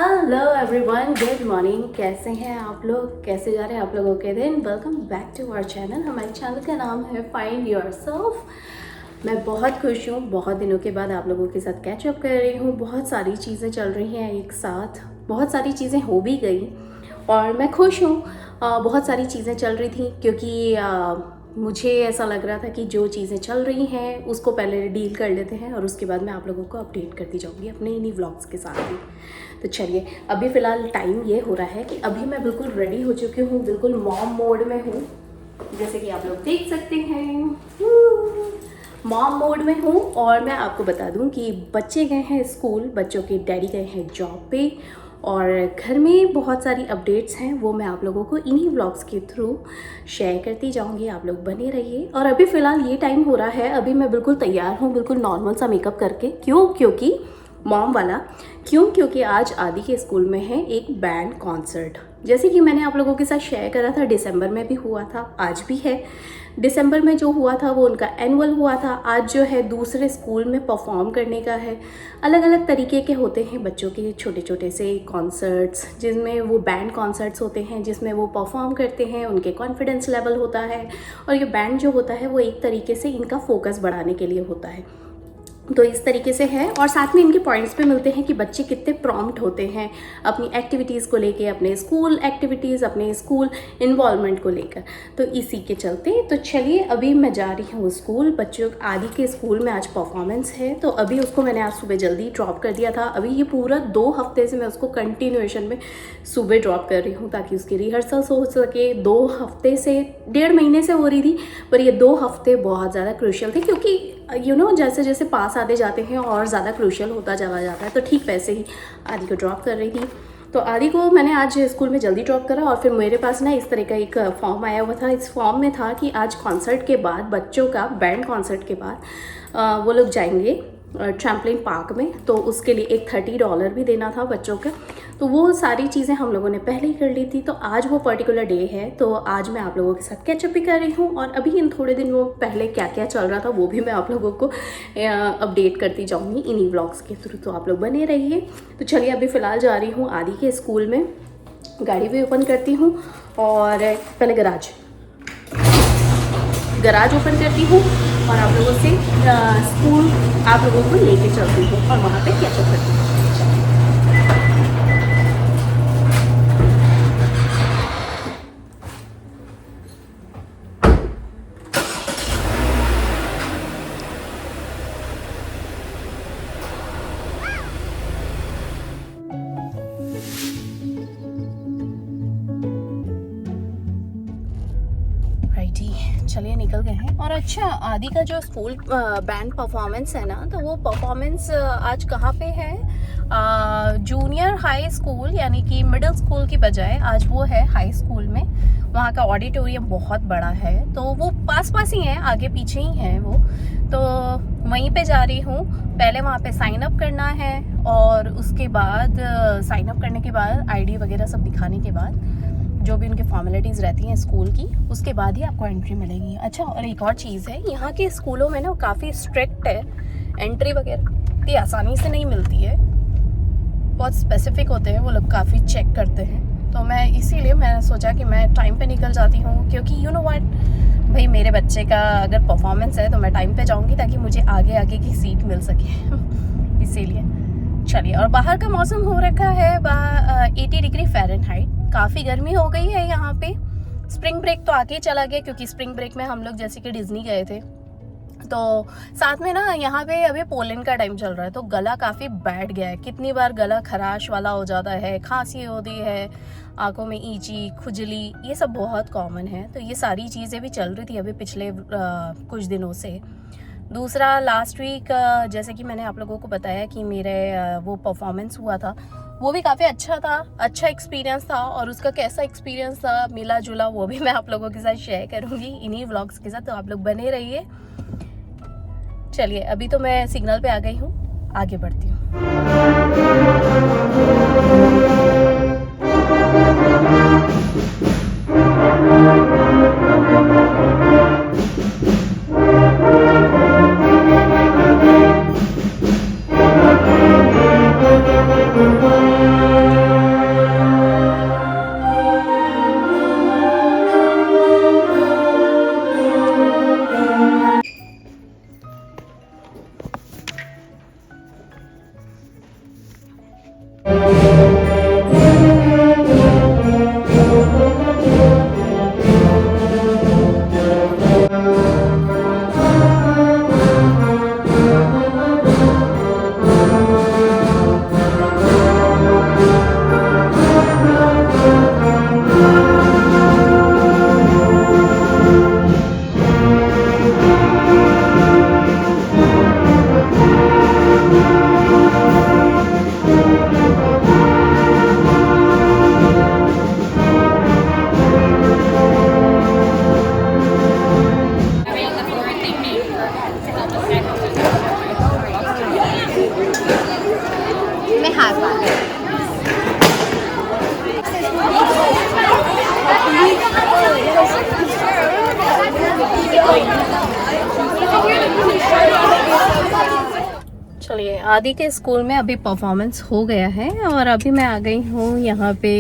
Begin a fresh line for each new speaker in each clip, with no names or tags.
Hello everyone, good morning. कैसे हैं आप लोग? कैसे जा रहे हैं आप लोगों के दिन? Welcome back to our channel. हमारे चैनल का नाम है फाइंड योरसेल्फ। मैं बहुत खुश हूँ, बहुत दिनों के बाद आप लोगों के साथ कैचअप कर रही हूँ। बहुत सारी चीज़ें चल रही हैं एक साथ, बहुत सारी चीज़ें हो भी गई और मैं खुश हूँ। बहुत सारी चीज़ें चल रही थी क्योंकि मुझे ऐसा लग रहा था कि जो चीज़ें चल रही हैं उसको पहले डील कर लेते हैं और उसके बाद मैं आप लोगों को अपडेट करती जाऊँगी अपने इन्हीं व्लॉग्स के साथ ही। तो चलिए, अभी फ़िलहाल टाइम ये हो रहा है कि अभी मैं बिल्कुल रेडी हो चुकी हूँ, बिल्कुल मॉम मोड में हूँ, जैसे कि आप लोग देख सकते हैं। मॉम मोड में हूँ और मैं आपको बता दूँ कि बच्चे गए हैं स्कूल, बच्चों के डैडी गए हैं जॉब पे और घर में बहुत सारी अपडेट्स हैं, वो मैं आप लोगों को इन्हीं व्लॉग्स के थ्रू शेयर करती जाऊंगी। आप लोग बने रहिए। और अभी फ़िलहाल ये टाइम हो रहा है, अभी मैं बिल्कुल तैयार हूँ, बिल्कुल नॉर्मल सा मेकअप करके। क्योंकि मॉम वाला क्योंकि आज आदि के स्कूल में है एक बैंड कॉन्सर्ट। जैसे कि मैंने आप लोगों के साथ शेयर करा था, दिसंबर में भी हुआ था, आज भी है। दिसंबर में जो हुआ था वो उनका एनुअल हुआ था, आज जो है दूसरे स्कूल में परफॉर्म करने का है। अलग अलग तरीके के होते हैं बच्चों के छोटे छोटे से कॉन्सर्ट्स, जिसमें वो बैंड कॉन्सर्ट्स होते हैं, जिसमें वो परफॉर्म करते हैं, उनके कॉन्फिडेंस लेवल होता है। और ये बैंड जो होता है वो एक तरीके से इनका फोकस बढ़ाने के लिए होता है। तो इस तरीके से है और साथ में इनके पॉइंट्स पे मिलते हैं कि बच्चे कितने प्रॉम्प्ट होते हैं अपनी एक्टिविटीज़ को लेके, अपने स्कूल एक्टिविटीज़, अपने स्कूल इन्वॉल्वमेंट को लेकर। तो इसी के चलते तो चलिए, अभी मैं जा रही हूँ स्कूल। बच्चों आदि के स्कूल में आज परफॉर्मेंस है, तो अभी उसको मैंने आज सुबह जल्दी ड्रॉप कर दिया था। अभी ये पूरा 2 हफ्ते से मैं उसको कंटिन्यूएशन में सुबह ड्रॉप कर रही हूँ ताकि उसकी रिहर्सल्स हो सके। 2 हफ्ते से, 1.5 महीने से हो रही थी, पर ये 2 हफ्ते बहुत ज़्यादा क्रूशियल थे क्योंकि जैसे जैसे पास आते जाते हैं और ज़्यादा क्रूशियल होता चला जाता है। तो ठीक वैसे ही आदि को ड्रॉप कर रही थी। तो आदि को मैंने आज स्कूल में जल्दी ड्रॉप करा और फिर मेरे पास ना इस तरह का एक फॉर्म आया हुआ था। इस फॉर्म में था कि आज कॉन्सर्ट के बाद, बच्चों का बैंड कॉन्सर्ट के बाद वो लोग जाएंगे ट्रैम्पलिन पार्क में, तो उसके लिए एक $30 भी देना था बच्चों का। तो वो सारी चीज़ें हम लोगों ने पहले ही कर ली थी। तो आज वो पर्टिकुलर डे है, तो आज मैं आप लोगों के साथ कैचअप भी कर रही हूँ और अभी इन थोड़े दिन वो पहले क्या क्या चल रहा था वो भी मैं आप लोगों को अपडेट करती जाऊँगी इन्हीं व्लॉग्स के थ्रू। तो आप लोग बने रहिए। तो चलिए, अभी फ़िलहाल जा रही हूँ आदि के स्कूल में, गाड़ी भी ओपन करती हूँ और पहले गराज ओपन करती हूँ और आप लोगों से स्कूल आप लोगों को लेके चलती हूँ और वहाँ पे कैचअप करती हूँ। चलिए, निकल गए हैं। और अच्छा, आदि का जो स्कूल बैंड परफॉर्मेंस है ना, तो वो परफॉर्मेंस आज कहाँ पे है? जूनियर हाई स्कूल, यानी कि मिडिल स्कूल की बजाय आज वो है हाई स्कूल में। वहाँ का ऑडिटोरियम बहुत बड़ा है, तो वो पास पास ही है, आगे पीछे ही है वो। तो वहीं पे जा रही हूँ। पहले वहाँ पे साइन अप करना है और उसके बाद साइन अप करने के बाद आईडी वगैरह सब दिखाने के बाद जो भी उनकी फॉर्मेलिटीज़ रहती हैं स्कूल की, उसके बाद ही आपको एंट्री मिलेगी। अच्छा, और एक और चीज़ है, यहाँ के स्कूलों में ना काफ़ी स्ट्रिक्ट है, एंट्री वगैरह इतनी आसानी से नहीं मिलती है, बहुत स्पेसिफिक होते हैं वो लोग, काफ़ी चेक करते हैं। तो मैं इसीलिए मैंने सोचा कि मैं टाइम पे निकल जाती हूँ, क्योंकि यू नो व्हाट भाई, मेरे बच्चे का अगर परफॉर्मेंस है तो मैं टाइम पे जाऊँगी ताकि मुझे आगे आगे की सीट मिल सके इसीलिए। चलिए, और बाहर का मौसम हो रखा है 80 डिग्री फ़ारेनहाइट। काफ़ी गर्मी हो गई है यहाँ पे। स्प्रिंग ब्रेक तो आके ही चला गया, क्योंकि स्प्रिंग ब्रेक में हम लोग जैसे कि डिज्नी गए थे। तो साथ में ना यहाँ पे अभी पोलन का टाइम चल रहा है, तो गला काफ़ी बैठ गया है। कितनी बार गला खराश वाला हो जाता है, खांसी होती है, आंखों में ईची, खुजली, ये सब बहुत कॉमन है। तो ये सारी चीज़ें भी चल रही थी अभी पिछले कुछ दिनों से। दूसरा, लास्ट वीक जैसे कि मैंने आप लोगों को बताया कि मेरे वो परफॉर्मेंस हुआ था, वो भी काफ़ी अच्छा था, अच्छा एक्सपीरियंस था। और उसका कैसा एक्सपीरियंस था, मिला जुला, वो भी मैं आप लोगों के साथ शेयर करूँगी इन्हीं व्लॉग्स के साथ। तो आप लोग बने रहिए। चलिए, अभी तो मैं सिग्नल पे आ गई हूँ, आगे बढ़ती हूँ। चलिए, आदि के स्कूल में अभी परफॉर्मेंस हो गया है और अभी मैं आ गई हूँ यहाँ पे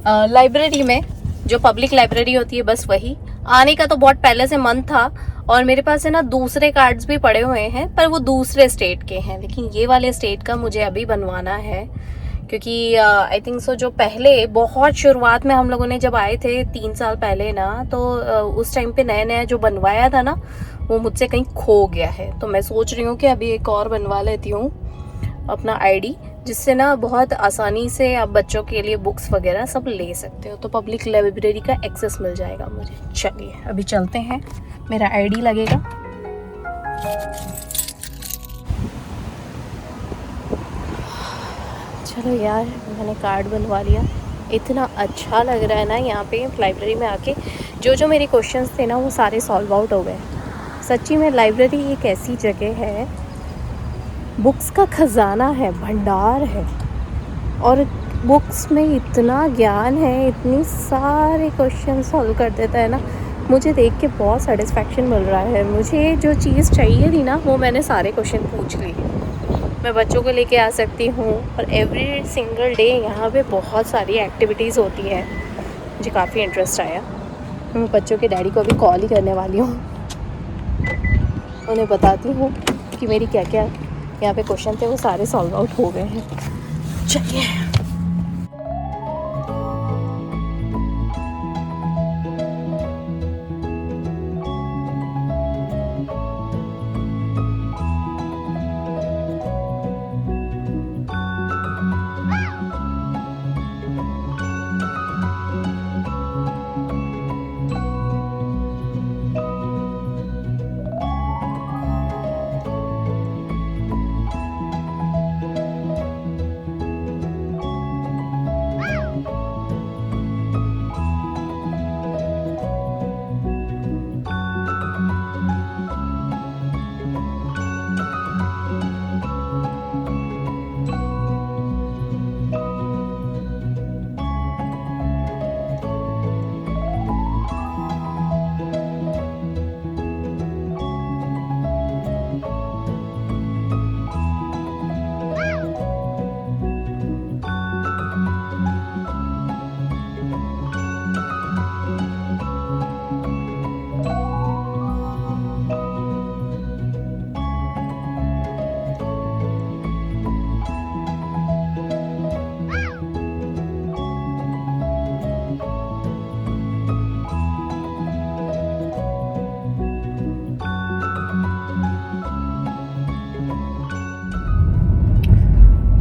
लाइब्रेरी में, जो पब्लिक लाइब्रेरी होती है, बस वही। आने का तो बहुत पहले से मन था और मेरे पास है ना दूसरे कार्ड्स भी पड़े हुए हैं, पर वो दूसरे स्टेट के हैं, लेकिन ये वाले स्टेट का मुझे अभी बनवाना है क्योंकि आई थिंक सो जो पहले बहुत शुरुआत में हम लोगों ने जब आए थे 3 साल पहले ना, तो उस टाइम पे नया नया जो बनवाया था ना वो मुझसे कहीं खो गया है। तो मैं सोच रही हूँ कि अभी एक और बनवा लेती हूँ अपना आईडी, जिससे ना बहुत आसानी से आप बच्चों के लिए बुक्स वगैरह सब ले सकते हो, तो पब्लिक लाइब्रेरी का एक्सेस मिल जाएगा मुझे। चलिए अभी चलते हैं, मेरा आईडी लगेगा। चलो यार, मैंने कार्ड बनवा लिया। इतना अच्छा लग रहा है ना यहाँ पे लाइब्रेरी में आके, जो मेरे क्वेश्चंस थे ना वो सारे सॉल्व आउट हो गए। सच्ची में लाइब्रेरी एक ऐसी जगह है, बुक्स का खजाना है, भंडार है, और बुक्स में इतना ज्ञान है, इतनी सारे क्वेश्चन सॉल्व कर देता है ना। मुझे देख के बहुत सेटिस्फेक्शन मिल रहा है। मुझे जो चीज़ चाहिए थी ना वो मैंने सारे क्वेश्चन पूछ लिए। मैं बच्चों को लेके आ सकती हूँ और एवरी सिंगल डे यहाँ पे बहुत सारी एक्टिविटीज़ होती है। मुझे काफ़ी इंटरेस्ट आया। मैं बच्चों के डैडी को अभी कॉल ही करने वाली हूँ, उन्हें बताती हूँ कि मेरी क्या क्या यहाँ पे क्वेश्चन थे वो सारे सॉल्व आउट हो गए हैं। चलिए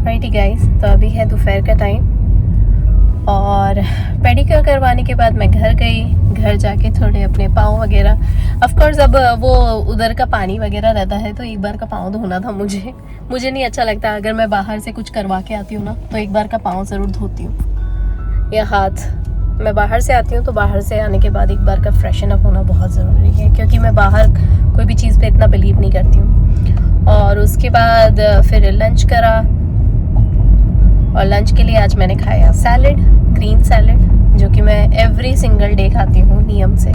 राइट गाइस, तो अभी है दोपहर का टाइम और पेडिक्योर करवाने के बाद मैं घर गई। घर जाके थोड़े अपने पाँव वगैरह, ऑफ कोर्स अब वो उधर का पानी वगैरह रहता है तो एक बार का पाँव धोना था मुझे नहीं अच्छा लगता। अगर मैं बाहर से कुछ करवा के आती हूँ ना तो एक बार का पाँव ज़रूर धोती हूँ या हाथ। मैं बाहर से आती हूँ तो बाहर से आने के बाद एक बार का फ्रेशन अप होना बहुत ज़रूरी है, क्योंकि मैं बाहर कोई भी चीज़ पे इतना बिलीव नहीं करती हूँ। और उसके बाद फिर लंच करा, और लंच के लिए आज मैंने खाया सैलेड, ग्रीन सैलेड, जो कि मैं एवरी सिंगल डे खाती हूँ नियम से।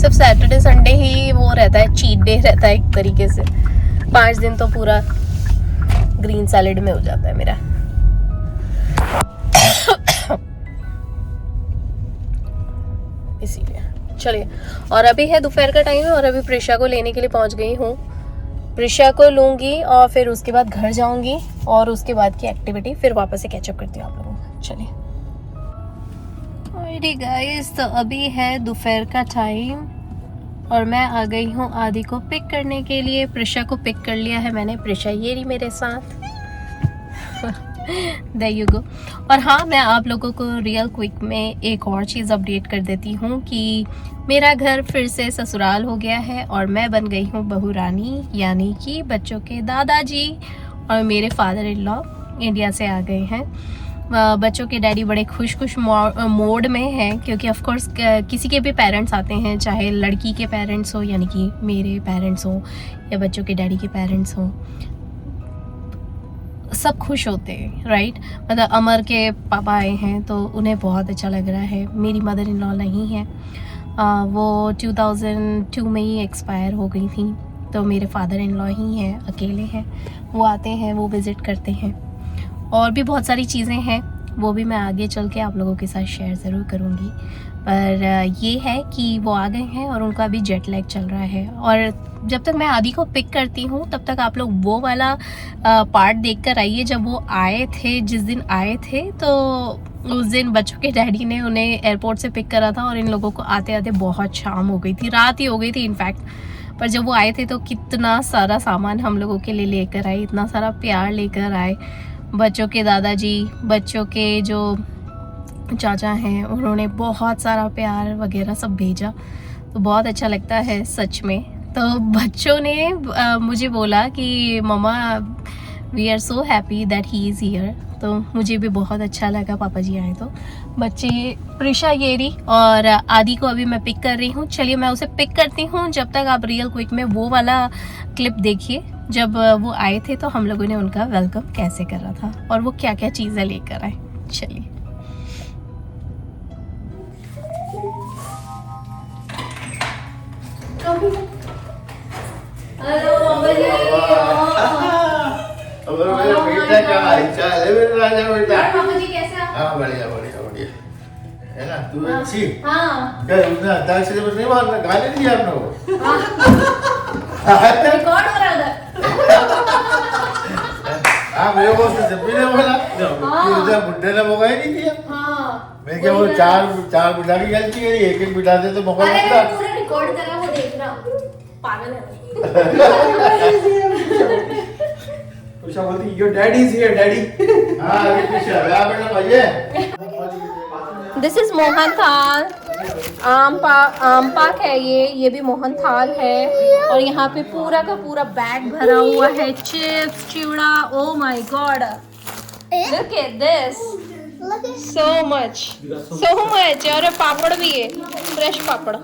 सिर्फ सैटरडे संडे ही वो रहता है, चीट डे रहता है एक तरीके से। 5 दिन तो पूरा ग्रीन सैलेड में हो जाता है मेरा। इसीलिए चलिए, और अभी है दोपहर का टाइम और अभी प्रिशा को लेने के लिए पहुंच गई हूँ। प्रिशा को लूँगी और फिर उसके बाद घर जाऊँगी और उसके बाद की एक्टिविटी फिर वापस से कैचअप करती हूँ आप लोगों को। चलिए ऑलराइटी गाइस, तो अभी है दोपहर का टाइम और मैं आ गई हूँ आदि को पिक करने के लिए। प्रिशा को पिक कर लिया है मैंने, प्रिशा ये रही मेरे साथ। There you go। और हाँ, मैं आप लोगों को रियल क्विक में एक और चीज़ अपडेट कर देती हूँ कि मेरा घर फिर से ससुराल हो गया है और मैं बन गई हूँ बहू रानी, यानी कि बच्चों के दादाजी। और मेरे फादर इन लॉ इंडिया से आ गए हैं। बच्चों के डैडी बड़े खुश मोड में हैं, क्योंकि ऑफ कोर्स किसी के भी पेरेंट्स आते हैं, चाहे लड़की के पेरेंट्स हो यानी कि मेरे पेरेंट्स हो या बच्चों के डैडी के पेरेंट्स हो, सब खुश होते हैं, राइट। मतलब अमर के पापा आए हैं तो उन्हें बहुत अच्छा लग रहा है। मेरी मदर इन लॉ नहीं है, वो 2002 में ही एक्सपायर हो गई थी, तो मेरे फादर इन लॉ ही हैं, अकेले हैं, वो आते हैं, वो विज़िट करते हैं। और भी बहुत सारी चीज़ें हैं, वो भी मैं आगे चल के आप लोगों के साथ शेयर ज़रूर करूँगी। पर ये है कि वो आ गए हैं और उनका अभी जेट लैग चल रहा है। और जब तक मैं आदि को पिक करती हूँ तब तक आप लोग वो वाला पार्ट देख कर आइए जब वो आए थे, जिस दिन आए थे। तो उस दिन बच्चों के डैडी ने उन्हें एयरपोर्ट से पिक करा था और इन लोगों को आते आते बहुत शाम हो गई थी, रात ही हो गई थी इनफैक्ट। पर जब वो आए थे तो कितना सारा सामान हम लोगों के लिए लेकर आए, इतना सारा प्यार लेकर आए। बच्चों के दादाजी, बच्चों के जो चाचा हैं, उन्होंने बहुत सारा प्यार वगैरह सब भेजा, तो बहुत अच्छा लगता है सच में। तो बच्चों ने मुझे बोला कि mumma we are so happy that he is here. तो मुझे भी बहुत अच्छा लगा पापा जी आए तो। बच्चे प्रिशा, येरी और आदि को अभी मैं पिक कर रही हूँ। चलिए मैं उसे पिक करती हूँ, जब तक आप रियल क्विक में वो वाला क्लिप देखिए जब वो आए थे तो हम लोगों ने उनका वेलकम कैसे करा था और वो क्या क्या चीज़ें लेकर आए। चलिए। हेलो बाबा जी।
मेरा बेटा का अच्छा है, मेरा राजा बेटा।
बाबा जी कैसे हैं?
हाँ बढ़िया बढ़िया बढ़िया है ना। तू अच्छी?
हाँ।
क्या उतना अंताक्षरी में नहीं मारना, गाने नहीं आपने वो?
रिकॉर्ड हो रहा है
हाँ मेरे को उसने जब भी नहीं बोला कि उधर बुड्ढे ने मौका ही नहीं दिया।
हाँ।
मैं क्या वो चार बुढ़ा की गलती करी, एक बिठा दे तो मौका
अरे
मिलता।
पूरा रिकॉर्ड करा, वो देखना। पागल है।
उषा बोलती your daddy is here, daddy.
हाँ ये पीछे आ बेटा भाई।
दिस इज मोहन थाल। आम पाक है ये भी मोहन थाल है। और यहाँ पे पूरा का पूरा बैग भरा हुआ है, chips, chivda. Oh my God, look at this, so much. और पापड़ भी है, फ्रेश पापड़।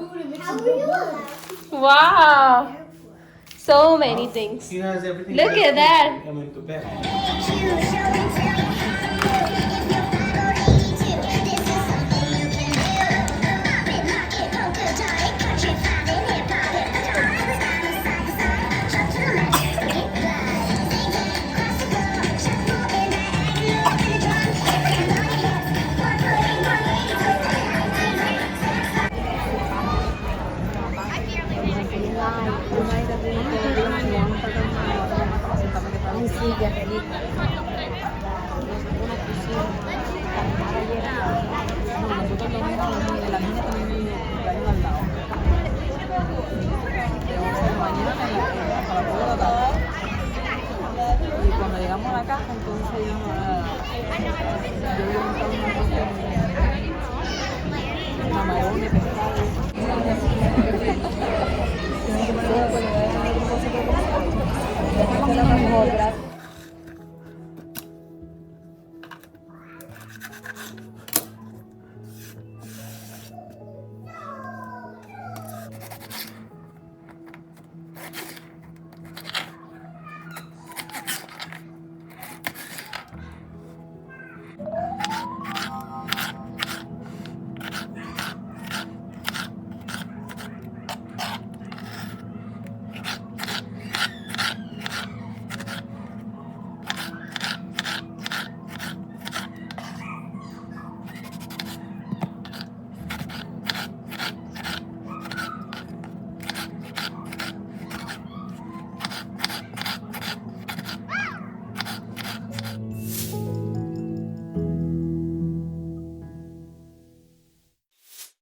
वाह, so many things.
She has everything.
Look at that.
I mean, the best.
Y cuando llegamos a la casa, entonces yo vi un montón de camarones, pescado.